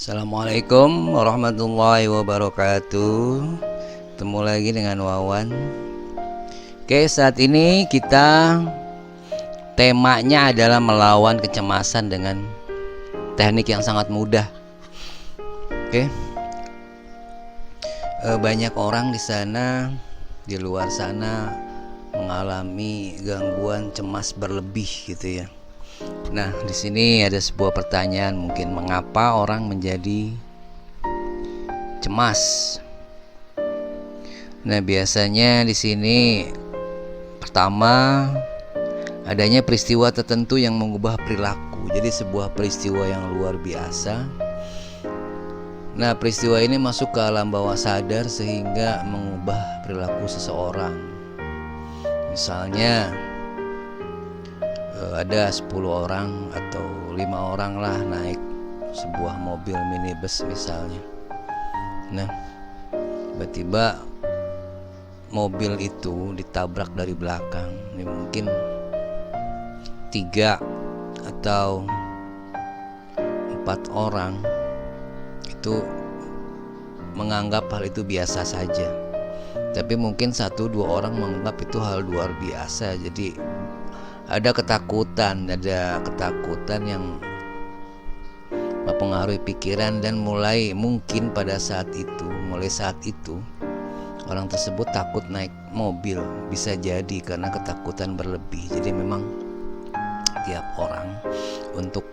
Assalamualaikum warahmatullahi wabarakatuh. Ketemu lagi dengan Wawan. Oke, saat ini kita temanya adalah melawan kecemasan dengan teknik yang sangat mudah. Oke. Banyak orang di luar sana mengalami gangguan cemas berlebih gitu ya. Nah, di sini ada sebuah pertanyaan, mungkin mengapa orang menjadi cemas? Nah, biasanya di sini pertama adanya peristiwa tertentu yang mengubah perilaku. Jadi sebuah peristiwa yang luar biasa. Nah, peristiwa ini masuk ke alam bawah sadar sehingga mengubah perilaku seseorang. Misalnya ada 10 orang atau 5 orang lah naik sebuah mobil minibus misalnya. Nah, tiba-tiba mobil itu ditabrak dari belakang. Ini mungkin 3 atau 4 orang itu menganggap hal itu biasa saja, tapi mungkin 1-2 orang menganggap itu hal luar biasa. Jadi ada ketakutan yang mempengaruhi pikiran, dan mulai saat itu orang tersebut takut naik mobil. Bisa jadi karena ketakutan berlebih. Jadi memang tiap orang untuk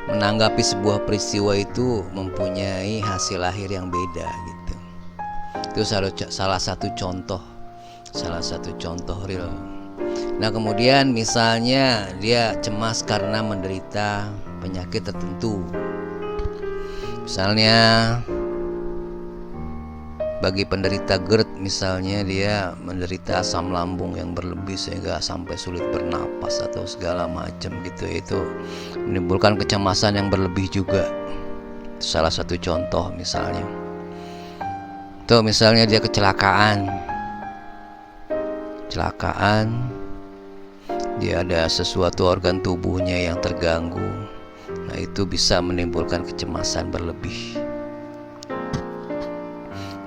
menanggapi sebuah peristiwa itu mempunyai hasil akhir yang beda gitu. Itu salah satu contoh real. Nah, kemudian misalnya dia cemas karena menderita penyakit tertentu. Misalnya bagi penderita GERD, misalnya dia menderita asam lambung yang berlebih sehingga sampai sulit bernapas atau segala macam gitu. Itu menimbulkan kecemasan yang berlebih juga. Itu salah satu contoh misalnya. Tuh, misalnya dia kecelakaan, dia ada sesuatu organ tubuhnya yang terganggu. Nah, itu bisa menimbulkan kecemasan berlebih.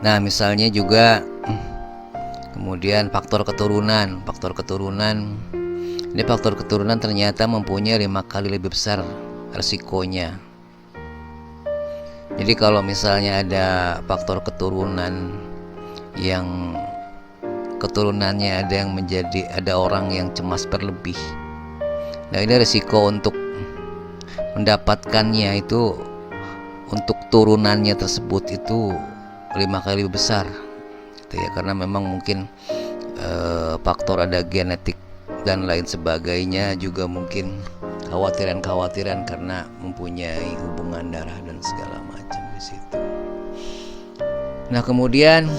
Nah, misalnya juga kemudian faktor keturunan. Ini faktor keturunan ternyata mempunyai 5 kali lebih besar resikonya. Jadi kalau misalnya ada faktor keturunan yang keturunannya ada orang yang cemas berlebih. Nah, ini risiko untuk mendapatkannya itu, untuk turunannya tersebut itu 5 kali lebih besar gitu ya, karena memang mungkin faktor ada genetik dan lain sebagainya, juga mungkin khawatiran karena mempunyai hubungan darah dan segala macam di situ. Nah, kemudian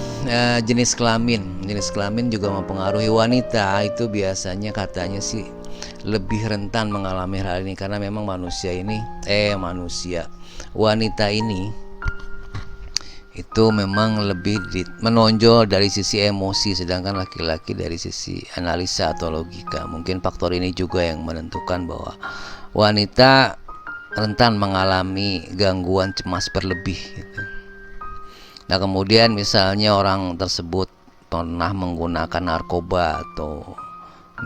jenis kelamin juga mempengaruhi. Wanita itu biasanya katanya sih lebih rentan mengalami hal ini, karena memang wanita ini itu memang lebih menonjol dari sisi emosi, sedangkan laki-laki dari sisi analisa atau logika. Mungkin faktor ini juga yang menentukan bahwa wanita rentan mengalami gangguan cemas berlebih gitu. Nah, kemudian misalnya orang tersebut pernah menggunakan narkoba atau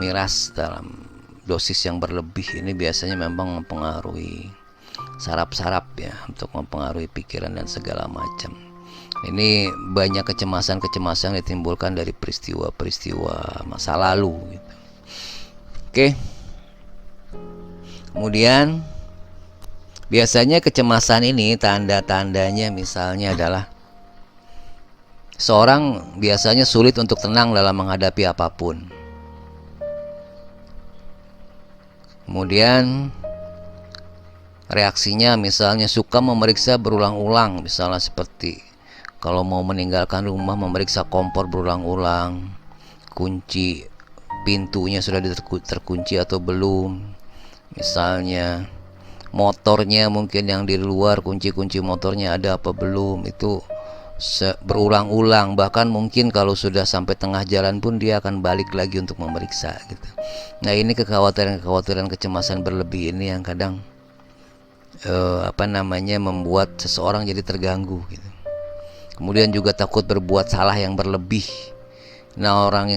miras dalam dosis yang berlebih, ini biasanya memang mempengaruhi saraf-saraf ya, untuk mempengaruhi pikiran dan segala macam. Ini banyak kecemasan yang ditimbulkan dari peristiwa-peristiwa masa lalu gitu. Oke. Kemudian biasanya kecemasan ini tanda-tandanya misalnya adalah seorang biasanya sulit untuk tenang dalam menghadapi apapun. Kemudian reaksinya misalnya suka memeriksa berulang-ulang, misalnya seperti kalau mau meninggalkan rumah memeriksa kompor berulang-ulang, kunci pintunya sudah terkunci atau belum, misalnya motornya mungkin yang di luar, kunci motornya ada apa belum, itu berulang-ulang. Bahkan mungkin kalau sudah sampai tengah jalan pun dia akan balik lagi untuk memeriksa gitu. Nah, ini kekhawatiran kecemasan berlebih ini yang kadang membuat seseorang jadi terganggu gitu. Kemudian juga takut berbuat salah yang berlebih. Nah, orang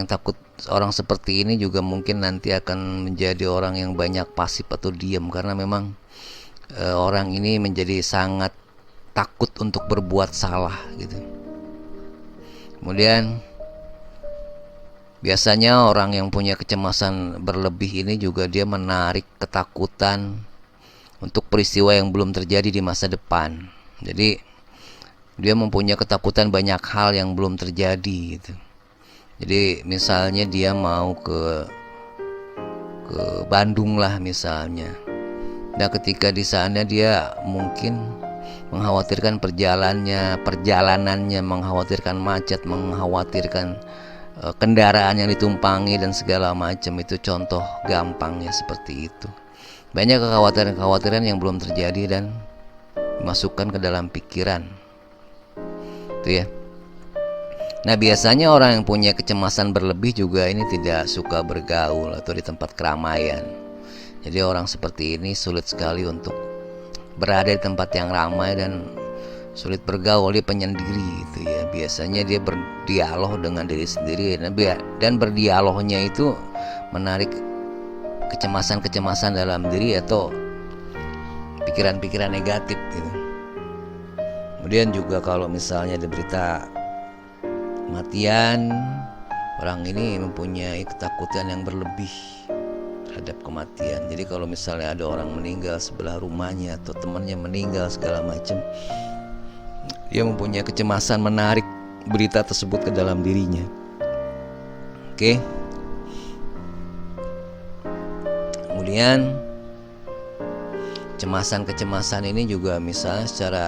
seperti ini juga mungkin nanti akan menjadi orang yang banyak pasif atau diam, karena memang orang ini menjadi sangat takut untuk berbuat salah gitu. Kemudian biasanya orang yang punya kecemasan berlebih ini juga dia menarik ketakutan untuk peristiwa yang belum terjadi di masa depan. Jadi dia mempunyai ketakutan banyak hal yang belum terjadi gitu. Jadi misalnya dia mau ke Bandung lah misalnya. Nah, ketika di sana dia mungkin mengkhawatirkan perjalanannya, mengkhawatirkan macet, mengkhawatirkan kendaraan yang ditumpangi dan segala macam. Itu contoh gampangnya seperti itu. Banyak kekhawatiran-kekhawatiran yang belum terjadi dan dimasukkan ke dalam pikiran. Itu ya. Nah, biasanya orang yang punya kecemasan berlebih juga ini tidak suka bergaul atau di tempat keramaian. Jadi orang seperti ini sulit sekali untuk berada di tempat yang ramai dan sulit bergaul. Dia penyendiri gitu ya. Biasanya dia berdialog dengan diri sendiri, dan berdialognya itu menarik kecemasan-kecemasan dalam diri atau pikiran-pikiran negatif gitu. Kemudian juga kalau misalnya ada berita kematian, orang ini mempunyai ketakutan yang berlebih terhadap kematian. Jadi kalau misalnya ada orang meninggal sebelah rumahnya atau temannya meninggal segala macam, dia mempunyai kecemasan menarik berita tersebut ke dalam dirinya. Oke. Kemudian kecemasan ini juga misalnya secara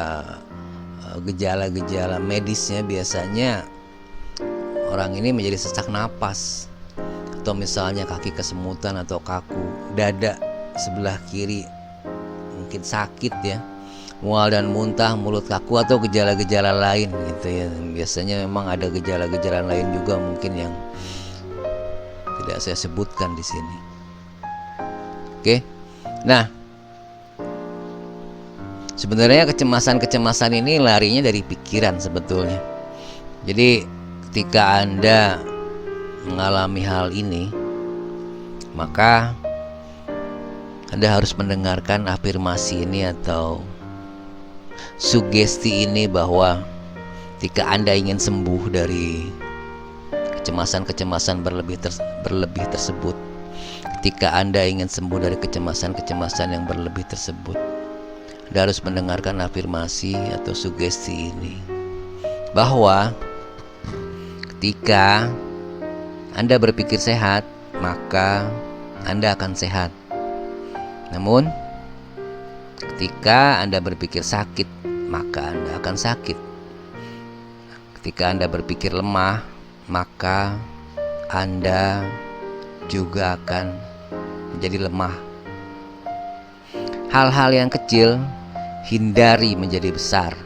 gejala-gejala medisnya, biasanya orang ini menjadi sesak napas, atau misalnya kaki kesemutan atau kaku, dada sebelah kiri mungkin sakit ya, mual dan muntah, mulut kaku, atau gejala-gejala lain gitu ya. Biasanya memang ada gejala-gejala lain juga mungkin yang tidak saya sebutkan di sini. Oke. Nah, sebenarnya kecemasan ini larinya dari pikiran sebetulnya. Jadi ketika Anda mengalami hal ini, maka Anda harus mendengarkan afirmasi ini atau sugesti ini, bahwa ketika Anda ingin sembuh dari kecemasan-kecemasan berlebih tersebut, ketika Anda ingin sembuh dari kecemasan-kecemasan yang berlebih tersebut, Anda harus mendengarkan afirmasi atau sugesti ini, bahwa ketika Anda berpikir sehat, maka Anda akan sehat. Namun, ketika Anda berpikir sakit, maka Anda akan sakit. Ketika Anda berpikir lemah, maka Anda juga akan menjadi lemah. Hal-hal yang kecil hindari menjadi besar.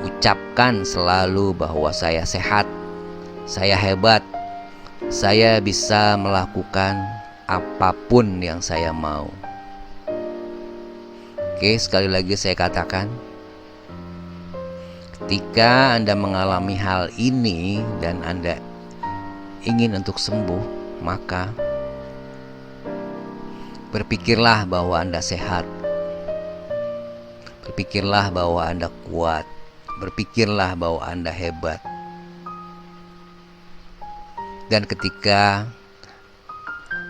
Ucapkan selalu bahwa saya sehat, saya hebat, saya bisa melakukan apapun yang saya mau. Oke, sekali lagi saya katakan, ketika Anda mengalami hal ini dan Anda ingin untuk sembuh, maka berpikirlah bahwa Anda sehat. Berpikirlah bahwa Anda kuat. Berpikirlah bahwa Anda hebat. Dan ketika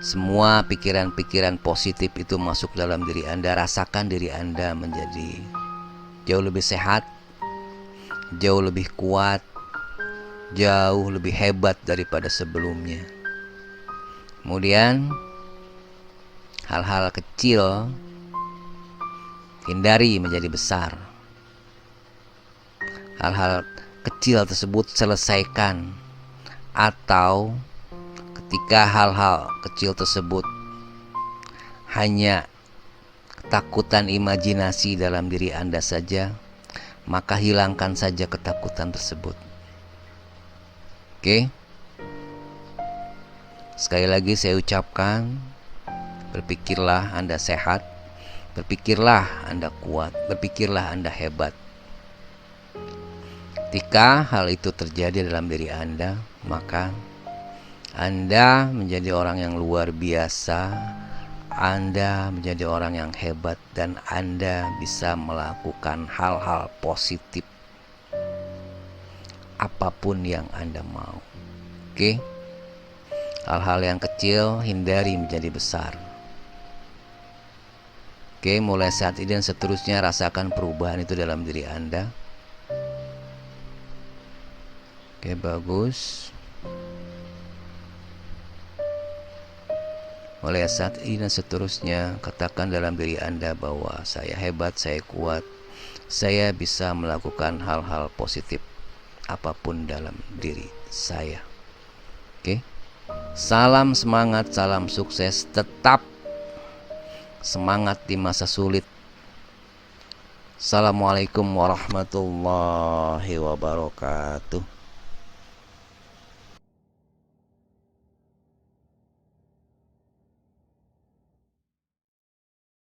semua pikiran-pikiran positif itu masuk dalam diri Anda, rasakan diri Anda menjadi jauh lebih sehat, jauh lebih kuat, jauh lebih hebat daripada sebelumnya. Kemudian hal-hal kecil hindari menjadi besar. Hal-hal kecil tersebut selesaikan, atau ketika hal-hal kecil tersebut hanya ketakutan imajinasi dalam diri Anda saja, maka hilangkan saja ketakutan tersebut. Oke? Sekali lagi saya ucapkan, berpikirlah Anda sehat, Berpikirlah Anda kuat, berpikirlah Anda hebat. Ketika hal itu terjadi dalam diri Anda, maka Anda menjadi orang yang luar biasa, Anda menjadi orang yang hebat, dan Anda bisa melakukan hal-hal positif apapun yang Anda mau. Oke? Hal-hal yang kecil hindari menjadi besar. Oke, mulai saat ini dan seterusnya rasakan perubahan itu dalam diri Anda. Oke, bagus. Mulai saat ini dan seterusnya katakan dalam diri Anda bahwa saya hebat, saya kuat, saya bisa melakukan hal-hal positif apapun dalam diri saya. Oke. Salam semangat, salam sukses, tetap semangat di masa sulit. Assalamualaikum warahmatullahi wabarakatuh.